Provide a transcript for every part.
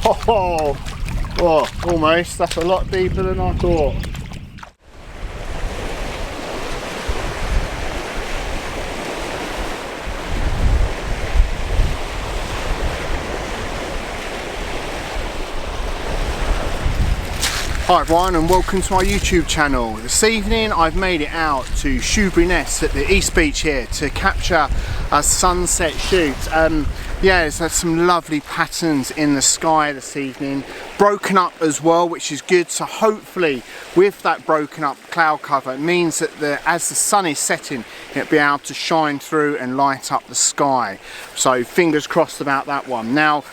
Oh, almost. That's a lot deeper than I thought. Hi everyone and welcome to my YouTube channel. This evening I've made it out to Shoeburyness at the East Beach here to capture a sunset shoot. Yeah, there's some lovely patterns in the sky this evening, broken up as well, which is good. So hopefully with that broken up cloud cover, it means that as the sun is setting, it'll be able to shine through and light up the sky. So fingers crossed about that one. Now,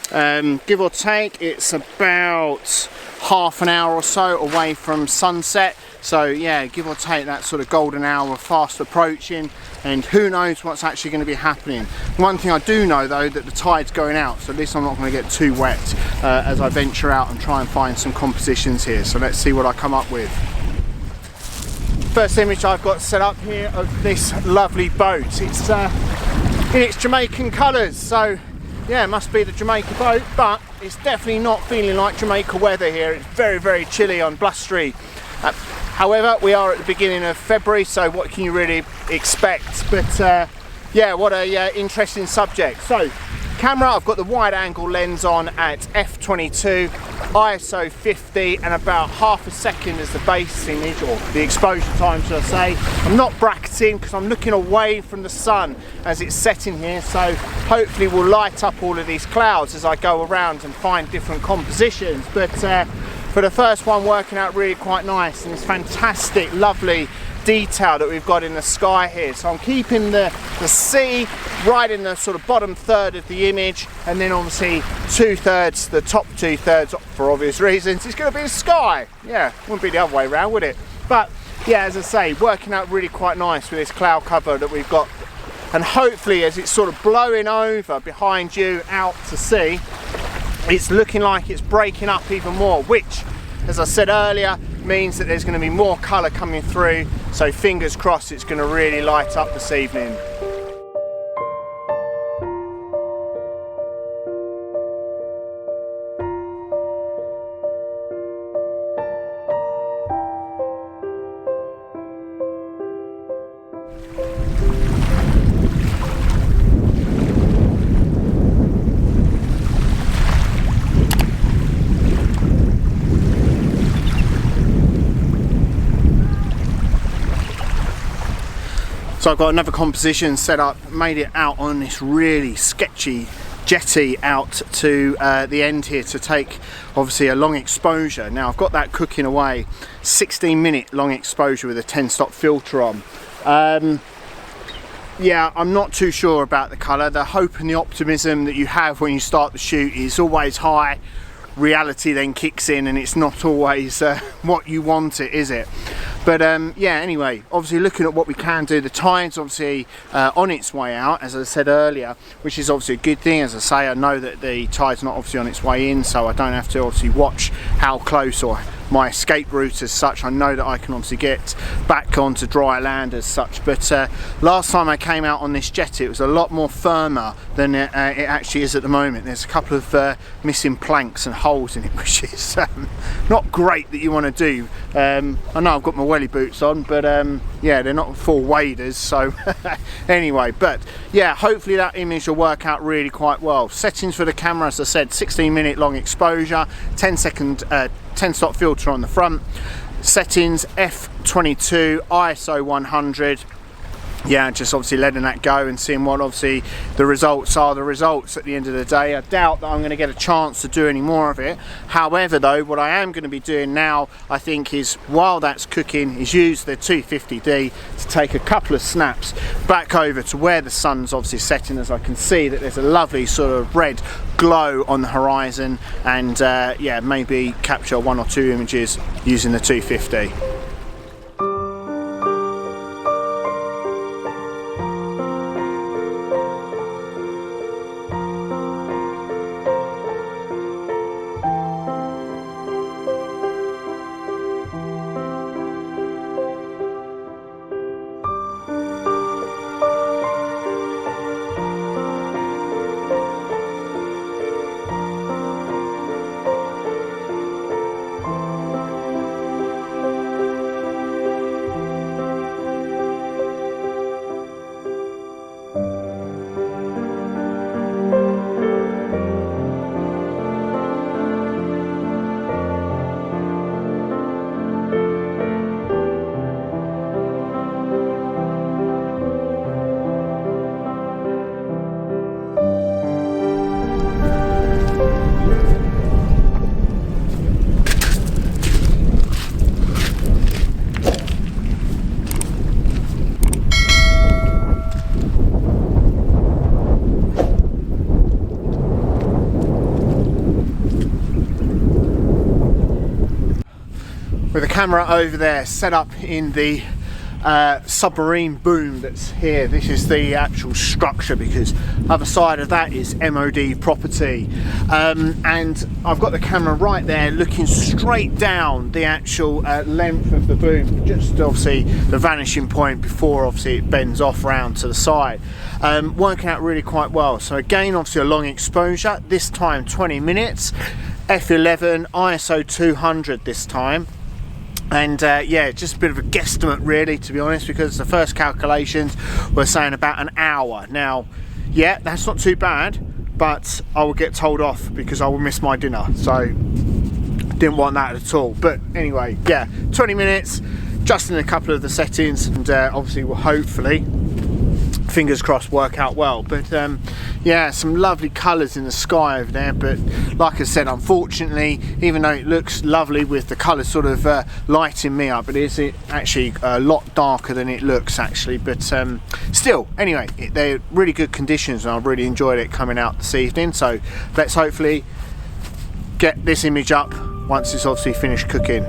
give or take, it's about half an hour or so away from sunset, so yeah, give or take that sort of golden hour fast approaching, and who knows what's actually going to be happening. One thing I do know though, that the tide's going out, so at least I'm not going to get too wet as I venture out and try and find some compositions here. So let's see what I come up with. First image I've got set up here of this lovely boat. It's in its Jamaican colours, so yeah, it must be the Jamaica boat, but it's definitely not feeling like Jamaica weather here. It's very, very chilly and blustery. However, we are at the beginning of February, so what can you really expect? But yeah, what a interesting subject. So, camera, I've got the wide angle lens on at f/22, ISO 50, and about half a second as the base image, or the exposure time should I say. I'm not bracketing because I'm looking away from the sun as it's setting here, so hopefully we'll light up all of these clouds as I go around and find different compositions. But for the first one, working out really quite nice, and this fantastic lovely detail that we've got in the sky here. So I'm keeping the sea right in the sort of bottom third of the image, and then obviously the top two thirds, for obvious reasons, it's going to be the sky. Yeah, wouldn't be the other way around, would it? But yeah, as I say, working out really quite nice with this cloud cover that we've got, and hopefully as it's sort of blowing over behind you out to sea, it's looking like it's breaking up even more, which, as I said earlier, means that there's going to be more colour coming through, so fingers crossed it's going to really light up this evening. So I've got another composition set up, made it out on this really sketchy jetty out to the end here to take obviously a long exposure. Now I've got that cooking away, 16-minute long exposure with a 10-stop filter on. Yeah, I'm not too sure about the colour. The hope and the optimism that you have when you start the shoot is always high. Reality then kicks in and it's not always what you want it, is it? But yeah, anyway, obviously looking at what we can do, the tide's obviously on its way out, as I said earlier, which is obviously a good thing. As I say, I know that the tide's not obviously on its way in, so I don't have to obviously watch how close or my escape route as such. I know that I can obviously get back onto dry land as such. But last time I came out on this jetty, it was a lot more firmer than it actually is at the moment. There's a couple of missing planks and holes in it, which is not great that you want to do. I know I've got my welly boots on, but yeah, they're not full waders, so anyway, but yeah, hopefully that image will work out really quite well. Settings for the camera, as I said, 16-minute long exposure, 10-stop filter on the front. Settings f/22, ISO 100. Yeah, just obviously letting that go and seeing what obviously the results are the results at the end of the day. I doubt that I'm going to get a chance to do any more of it. However though, what I am going to be doing now, I think, is while that's cooking, is use the 250D to take a couple of snaps back over to where the sun's obviously setting, as I can see that there's a lovely sort of red glow on the horizon, and yeah, maybe capture 1 or 2 images using the 250. camera over there set up in the Submarine Boom that's here. This is the actual structure, because other side of that is MOD property, and I've got the camera right there looking straight down the actual length of the boom, just obviously the vanishing point before obviously it bends off round to the side. Working out really quite well. So again, obviously a long exposure, this time 20 minutes, f11 ISO 200 this time. And yeah, just a bit of a guesstimate really, to be honest, because the first calculations were saying about an hour. Now, yeah, that's not too bad, but I will get told off because I will miss my dinner, so didn't want that at all. But anyway, yeah, 20 minutes, just in a couple of the settings, and obviously will hopefully, fingers crossed, work out well. But yeah, some lovely colours in the sky over there, but like I said, unfortunately, even though it looks lovely with the colours sort of lighting me up, it is actually a lot darker than it looks actually. But still, anyway, they're really good conditions, and I've really enjoyed it coming out this evening. So let's hopefully get this image up once it's obviously finished cooking.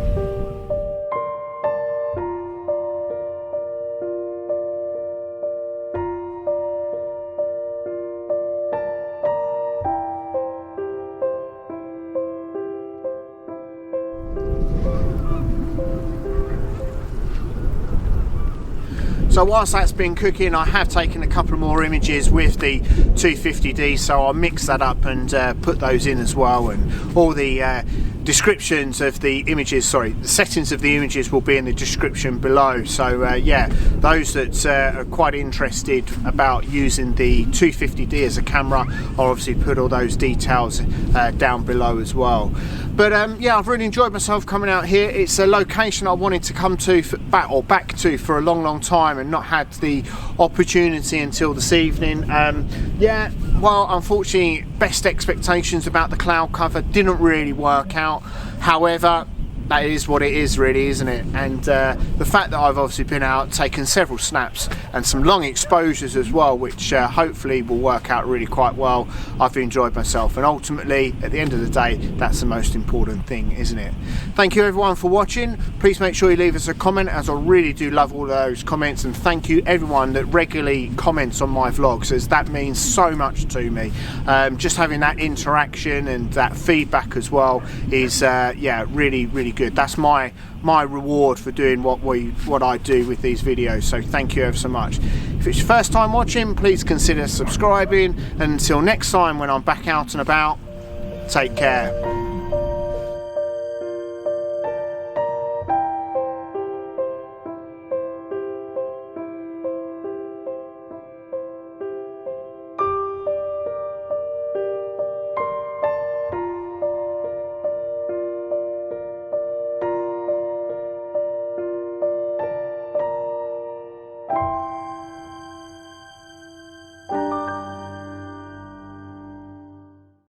So whilst that's been cooking, I have taken a couple more images with the 250D, so I'll mix that up and put those in as well, and all the descriptions of the images, sorry, the settings of the images will be in the description below. So yeah, those that are quite interested about using the 250D as a camera, I'll obviously put all those details down below as well. But yeah, I've really enjoyed myself coming out here. It's a location I wanted to come to back to for a long time, and not had the opportunity until this evening. Yeah, well, unfortunately, best expectations about the cloud cover didn't really work out. However, that is what it is really, isn't it? And the fact that I've obviously been out, taken several snaps and some long exposures as well, which hopefully will work out really quite well. I've enjoyed myself, and ultimately at the end of the day, that's the most important thing, isn't it? Thank you everyone for watching. Please make sure you leave us a comment, as I really do love all of those comments, and thank you everyone that regularly comments on my vlogs, as that means so much to me. Just having that interaction and that feedback as well is yeah, really good. That's my reward for doing what I do with these videos, so thank you ever so much. If it's your first time watching, please consider subscribing, and until next time when I'm back out and about, take care.